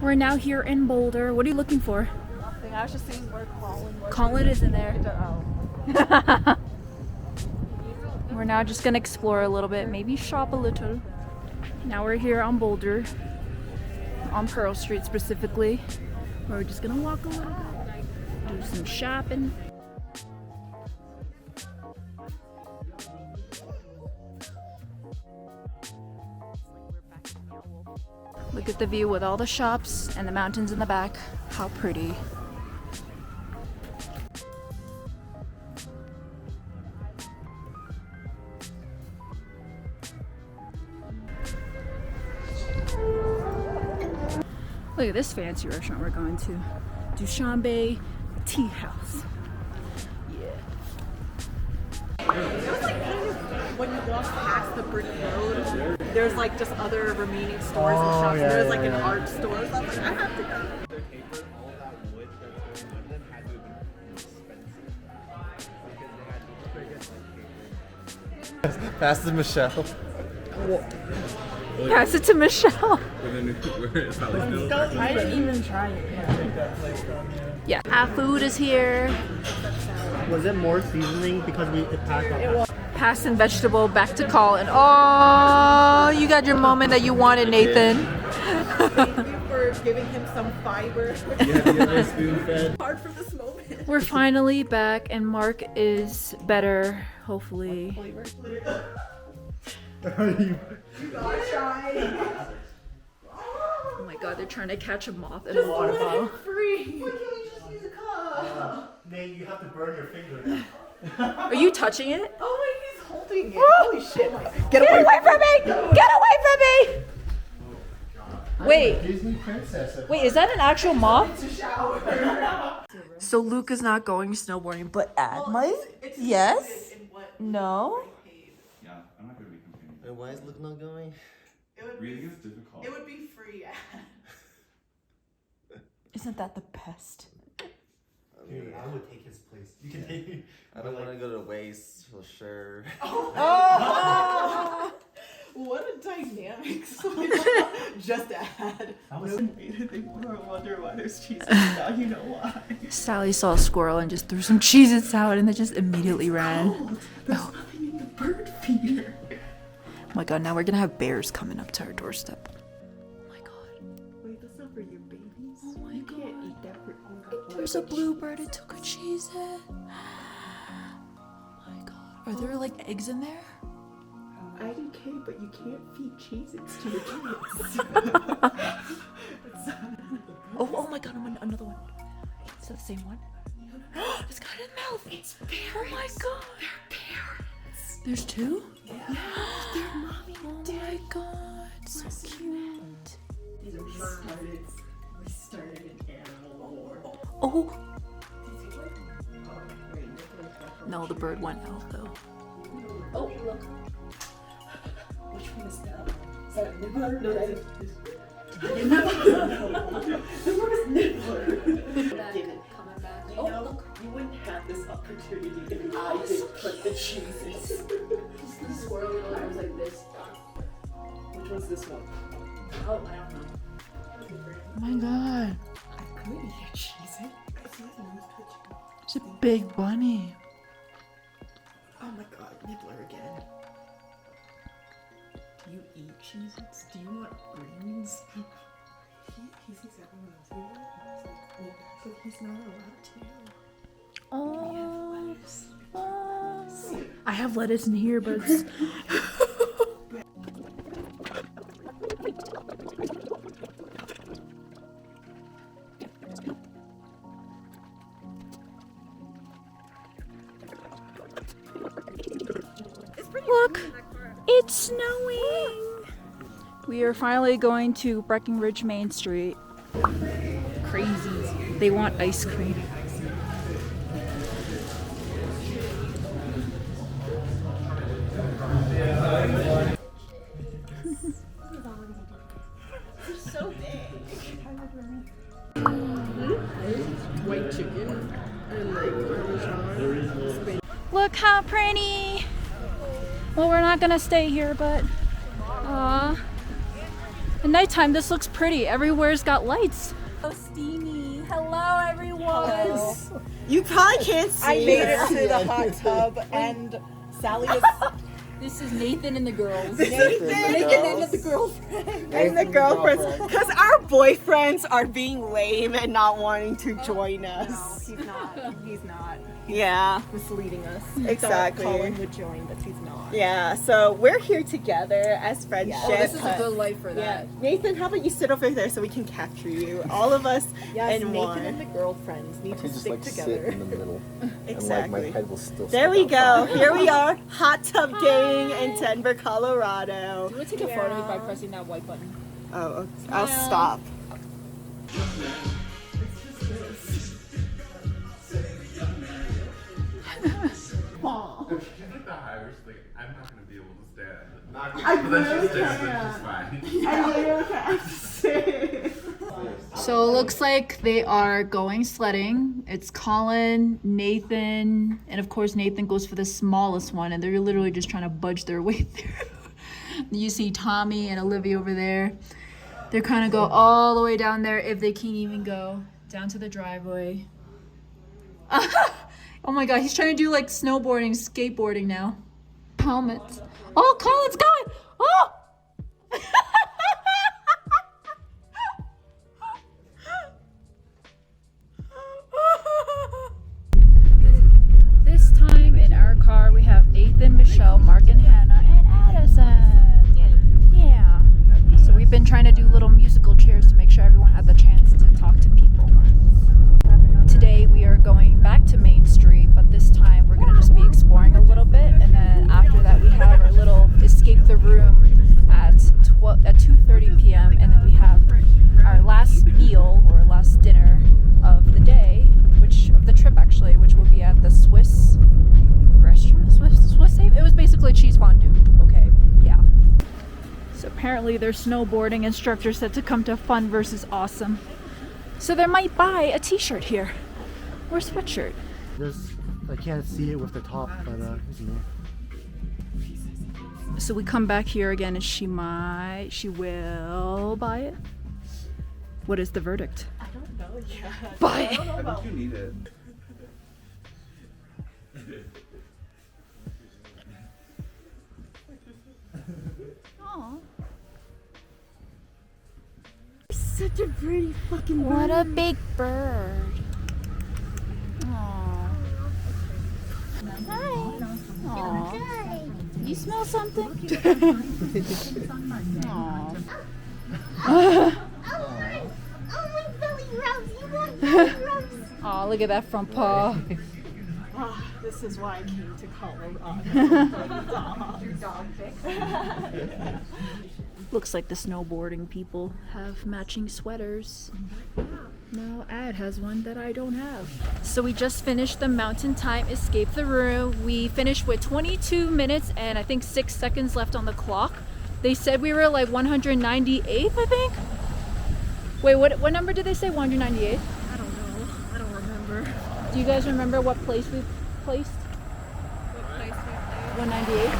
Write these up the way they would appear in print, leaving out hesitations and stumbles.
We're now here in Boulder. What are you looking for? Nothing. I was just seeing where Colin was. Colin is in there. Oh. We're now just gonna explore a little bit, maybe shop a little. Now we're here on Boulder, on Pearl Street specifically. We're just gonna walk a little bit, do some shopping. Look at the view with all the shops and the mountains in the back. How pretty. Look at this fancy restaurant we're going to. Dushanbe Tea House. It was like kind of when you walk past the brick road, there's like just other remaining stores and shops. yeah, There's like an yeah. art store. So I was like, I have to go. Pass to Michelle. Pass it to Michelle. I didn't even try it. Yeah, our food is here. Was it more seasoning because it packed up? Pass and vegetable back to Colin. Oh, you got your moment that you wanted, Nathan. Thank you for giving him some fiber. Spoon fed. Hard for this moment. We're finally back and Mark is better, hopefully. Oh my god, they're trying to catch a moth in a water bottle. Free. Why can't we just use a cup? Nate, you have to burn your finger. Are you touching it? Oh my, he's holding it. Holy shit. Get away from me! Get away from me! Wait, Disney princess. wait, is that an actual moth? To shower. So Luke is not going snowboarding, but Ad might? Yes? No? Yeah, I'm not gonna be complaining. Wait, why is Luke not going? Reading is difficult. It would be free. Isn't that the best? Dude, I would take his place. You can take. I don't want to go to waste for sure. Oh! What a dynamic just add. I was. They wonder why there's cheese. Now you know why. Sally saw a squirrel and just threw some Cheez-Its out and they just immediately ran. There's nothing in the bird feeder. Oh my god, now we're gonna have bears coming up to our doorstep. Oh my god. Wait, that's not for your babies. Oh my You god. can't eat that for There's a bluebird, it took a Cheez-It. Oh my god. Are there like eggs in there? IDK, but you can't feed Cheez-Its to your kids. Oh my god, another one. Is that the same one? It's got it in the mouth. It's bears. Oh my god. They're bears. There's two? Yeah. They're mommy and Oh my god, so cute. We started an animal war. Oh. No, the bird went out though. Oh, look. Which one is that? Is that a nibbler? No, that is. The word is nibbler. Didn't coming back. Oh, look. You wouldn't have this opportunity if I didn't put the cheeses. The swirl was like this. Which one's this one? Oh, I don't know. Oh my god. I could eat a Cheez-It. It's a big bunny. Oh my god, nibbler again. Do you eat Cheez-Its? Do you want greens? He sees everyone else eat it. So he's not allowed to. Oh. Oh. I have lettuce in here, but it's... Look, it's snowing. We are finally going to Breckenridge Main Street. Crazies. They want ice cream. So big. White chicken and like Parmesan. Look how pretty. Well, we're not gonna stay here, but At nighttime, this looks pretty. Everywhere's got lights. So steamy. Hello, everyone. You probably can't see. I made it to the hot tub and Sally is This is Nathan and the girls. Nathan and the girls. and the girlfriends, because our boyfriends are being lame and not wanting to join us. He's not. He's not. Yeah, Misleading us. Exactly. Thought Colin would join, but he's not. yeah. So we're here together as friendship. Oh, This is a good light for Yeah, that. Nathan, how about you sit over there so we can capture you? All of us Yes, in Nathan one. and the girlfriends need to stick together. in the middle. Exactly. And like my head will still There stick we out. go. Here we are, hot tub gang in Denver, Colorado. Do you want to take a photo by pressing that white button? Oh, I'll stop. The Irish thing, I'm not gonna be able to stand. But then she's fine. So it looks like they are going sledding. It's Colin, Nathan, and of course Nathan goes for the smallest one, and they're literally just trying to budge their way through. You see Tommy and Olivia over there. They're kind of go all the way down there if they can't even go down to the driveway. Oh my god, he's trying to do like snowboarding, skateboarding now. Helmets. Oh, Colin's going! Oh! This time in our car we have Ethan, Michelle, Mark, and Hannah, and Addison. Yeah. So we've been trying to do little musical chairs to make sure everyone had the chance to talk to people. Today we are going back to Main Street, but this time we're going to just be exploring a little bit, and then after that we have our little escape the room at 2:30 p.m. and then we have our last meal or last dinner of the day, which of the trip actually, which will be at the Swiss restaurant. Swiss Save? It was basically cheese fondue. Okay, yeah. So apparently their snowboarding instructor said to come to Fun versus Awesome. So they might buy a t-shirt here or sweatshirt. I can't see it with the top, but you know. So we come back here again and she will buy it. What is the verdict? I don't know yet. Buy it. I think you need it. Aw. Such a pretty fucking What a big bird. Aww. Hi. Aww. You smell something? Aww. Aw, look at that front paw. Ah, this is why I came to Colorado. Dog pic. Looks like the snowboarding people have matching sweaters. Now Ad has one that I don't have. So we just finished the Mountain Time Escape the Room. We finished with 22 minutes and I think 6 seconds left on the clock. They said we were like 198th, I think. Wait, what number did they say? 198th? I don't know. I don't remember. Do you guys remember what place we placed? What place we 198?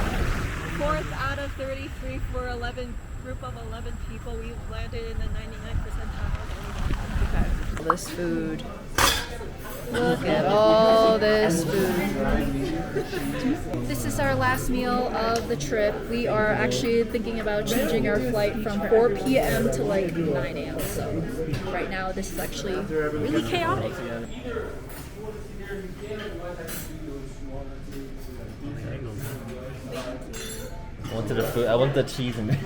played. 4th out of 33 for 11 group of 11 people. We landed in the 99th percentile. Okay. All this food. Look at all this food. This is our last meal of the trip. We are actually thinking about changing our flight from 4 p.m. to like 9 a.m. So right now this is actually really chaotic. I wanted the food. I want the cheese in there.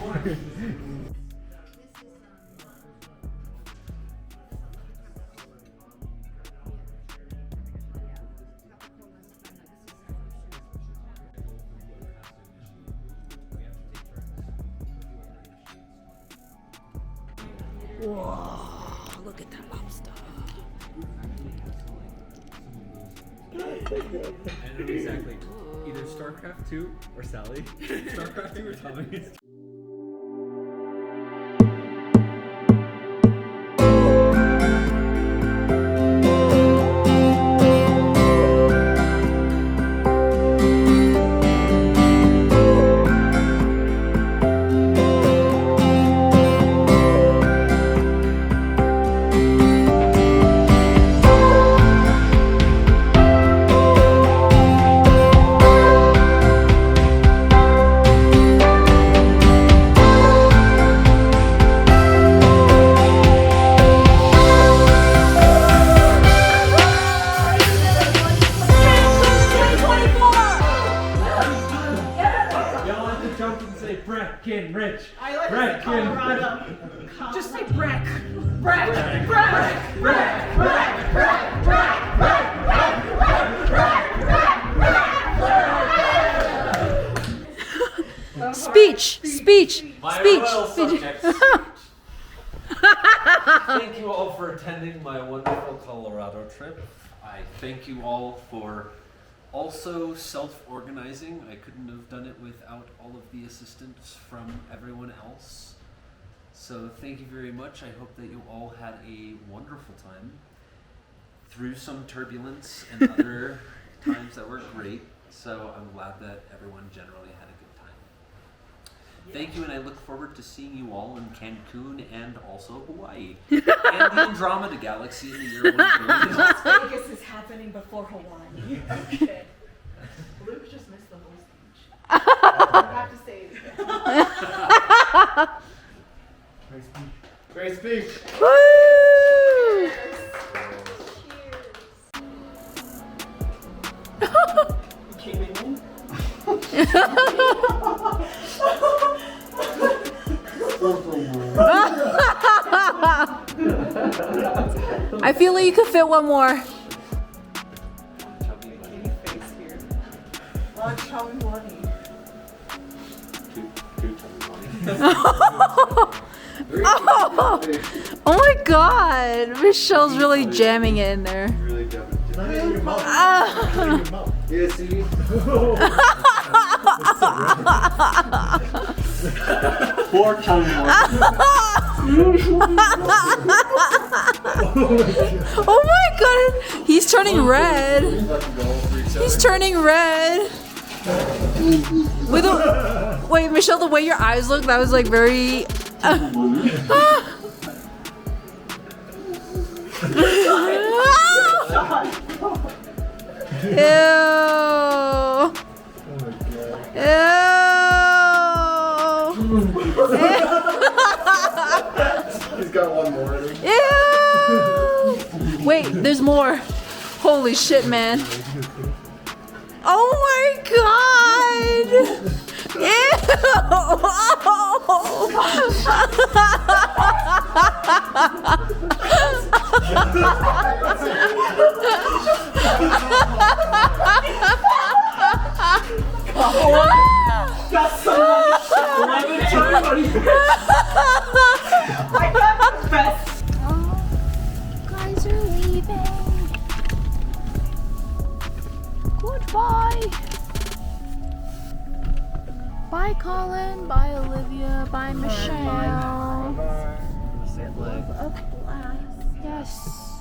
Whoa, look at that lobster. I know exactly. Either StarCraft 2 or Sally. StarCraft 2 or Tommy. Breckenridge. I like Breck, Colorado. Just say Breck. Speech. My Speech. royal subjects. Thank you all for attending my wonderful Colorado trip. I thank you all for also self-organizing. I couldn't have done it without all of the assistance from everyone else. So thank you very much. I hope that you all had a wonderful time through some turbulence and other times that were great. So I'm glad that everyone generally had a good time. Thank you, and I look forward to seeing you all in Cancun and also Hawaii. And the Andromeda Galaxy in the year 1 Las Vegas is happening before Hawaii. Okay. Luke just missed the whole speech. I have to say it again. Great speech. Woo! Came in. I feel like you could fit one more. Oh my god, Michelle's really jamming it in there. Really jumping. Yeah, see? Poor tongue. Oh my god, he's turning red. He's turning red. With a, wait, Michelle, the way your eyes look, that was like very. Ew. He's got one more. Ew. Wait, there's more. Holy shit, man. Oh my god. Ew. Got so much shit. I got the best. Guys are leaving. Goodbye. Bye, Colin. Bye, Olivia. Bye, Michelle. Say it like. Yes.